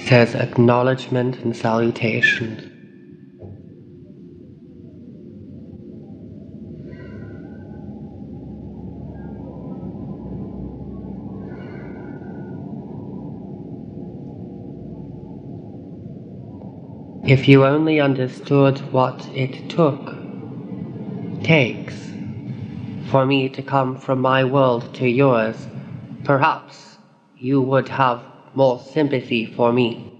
says acknowledgement and salutations. If you only understood what it takes for me to come from my world to yours, perhaps you would have more sympathy for me.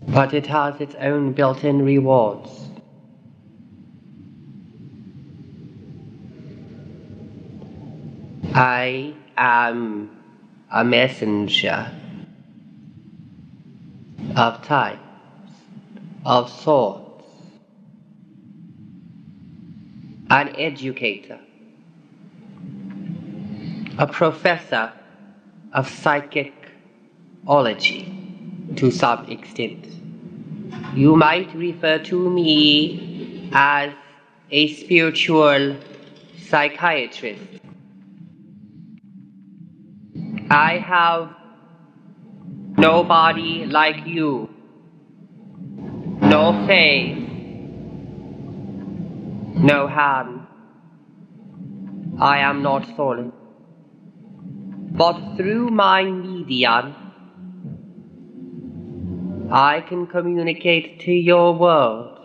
But it has its own built-in rewards. I am a messenger of times, of sorts, an educator, a professor of psychology to some extent. You might refer to me as a spiritual psychiatrist. I have no body like you, no face, no hand. I am not solid. But through my medium, I can communicate to your world.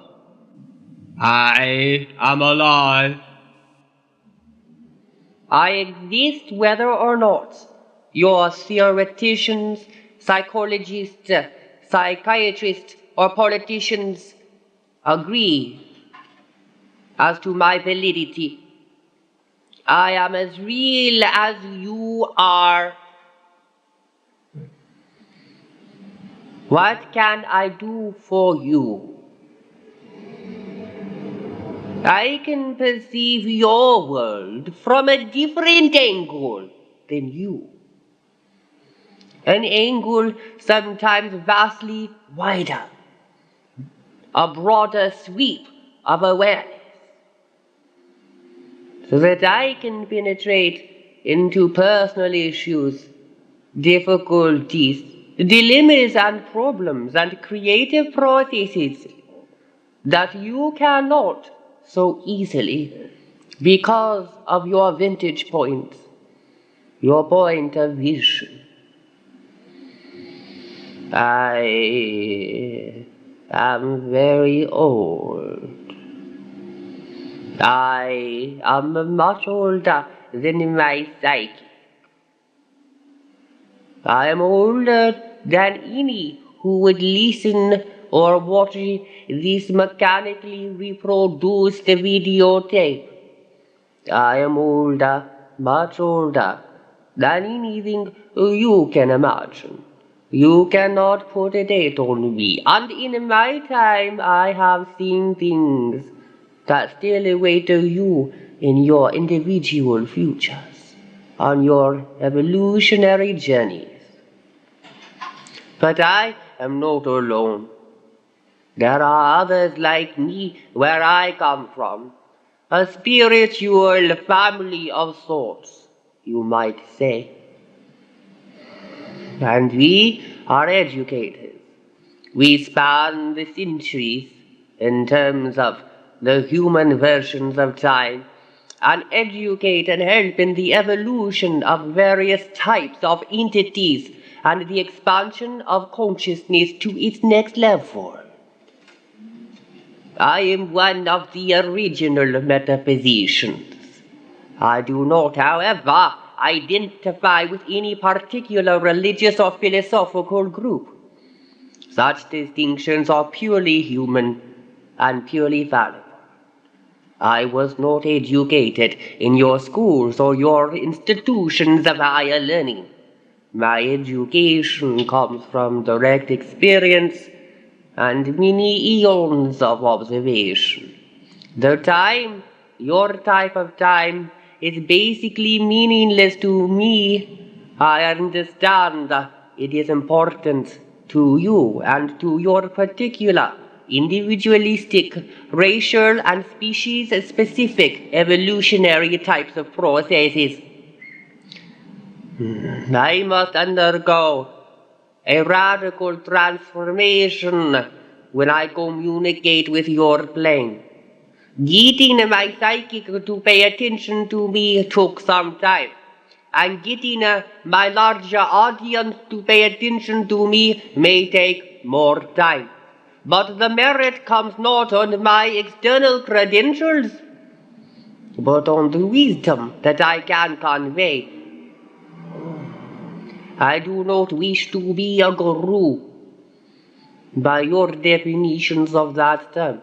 I am alive. I exist whether or not your theoreticians, psychologists, psychiatrists, or politicians agree as to my validity. I am as real as you are. What can I do for you? I can perceive your world from a different angle than you. An angle sometimes vastly wider, a broader sweep of awareness, so that I can penetrate into personal issues, difficulties, dilemmas and problems and creative processes that you cannot so easily because of your vantage point, your point of vision. I am very old. I am much older than my psyche. I am older than any who would listen or watch this mechanically reproduced videotape. I am older, much older than anything you can imagine. You cannot put a date on me, and in my time I have seen things that still await you in your individual futures, on your evolutionary journeys. But I am not alone. There are others like me where I come from, a spiritual family of sorts, you might say. And we are educators. We span the centuries in terms of the human versions of time, and educate and help in the evolution of various types of entities and the expansion of consciousness to its next level. I am one of the original metaphysicians. I do not, however, identify with any particular religious or philosophical group. Such distinctions are purely human and purely fallible. I was not educated in your schools or your institutions of higher learning. My education comes from direct experience and many eons of observation. The time, your type of time, is basically meaningless to me. I understand that it is important to you and to your particular individualistic, racial, and species-specific evolutionary types of processes. I must undergo a radical transformation when I communicate with your plane. Getting my psychic to pay attention to me took some time, and getting my larger audience to pay attention to me may take more time. But the merit comes not on my external credentials, but on the wisdom that I can convey. I do not wish to be a guru by your definitions of that term.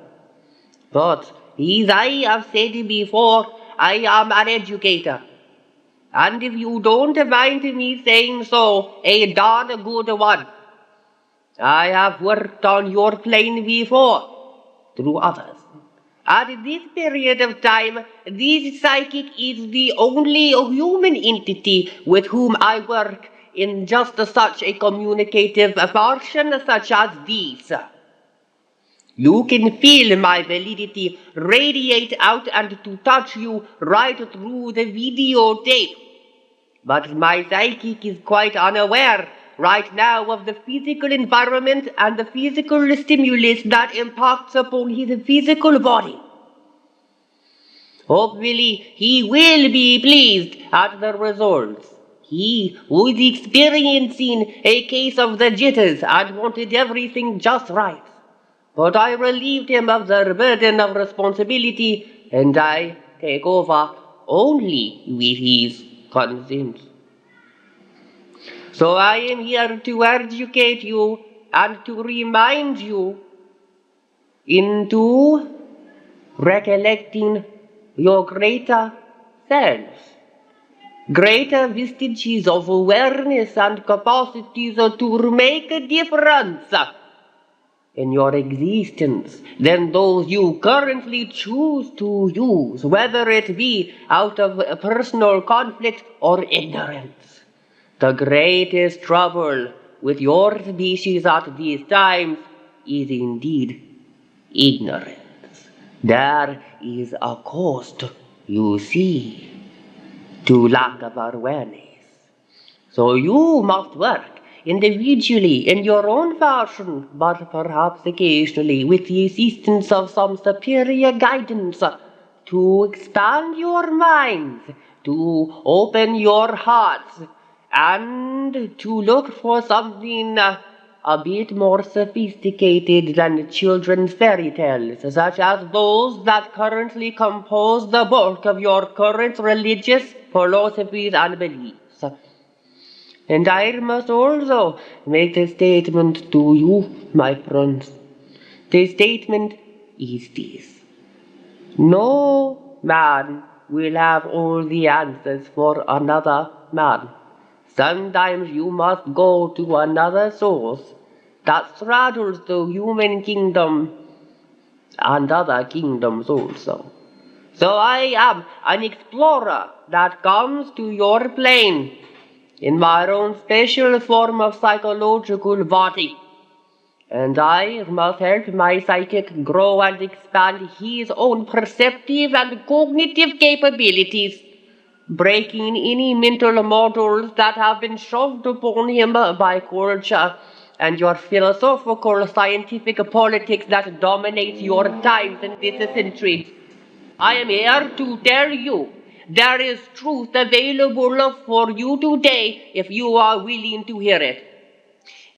But, as I have said before, I am an educator. And if you don't mind me saying so, a darn good one. I have worked on your plane before, through others. At this period of time, this psychic is the only human entity with whom I work in just such a communicative fashion such as this. You can feel my validity radiate out and to touch you right through the videotape. But my psychic is quite unaware right now of the physical environment and the physical stimulus that impacts upon his physical body. Hopefully, he will be pleased at the results. He was experiencing a case of the jitters and wanted everything just right. But I relieved him of the burden of responsibility, and I take over only with his consent. So I am here to educate you and to remind you into recollecting your greater self, greater vestiges of awareness and capacities to make a difference in your existence than those you currently choose to use, whether it be out of personal conflict or ignorance. The greatest trouble with your species at these times is indeed ignorance. There is a cost, you see, to lack of awareness. So you must work individually in your own fashion, but perhaps occasionally with the assistance of some superior guidance to expand your minds, to open your hearts, and to look for something a bit more sophisticated than children's fairy tales, such as those that currently compose the bulk of your current religious philosophies and beliefs. And I must also make a statement to you, my friends. The statement is this. No man will have all the answers for another man. Sometimes you must go to another source that straddles the human kingdom and other kingdoms also. So I am an explorer that comes to your plane in my own special form of psychological body. And I must help my psychic grow and expand his own perceptive and cognitive capabilities, breaking any mental models that have been shoved upon him by culture and your philosophical scientific politics that dominates your times in this century. I am here to tell you there is truth available for you today if you are willing to hear it.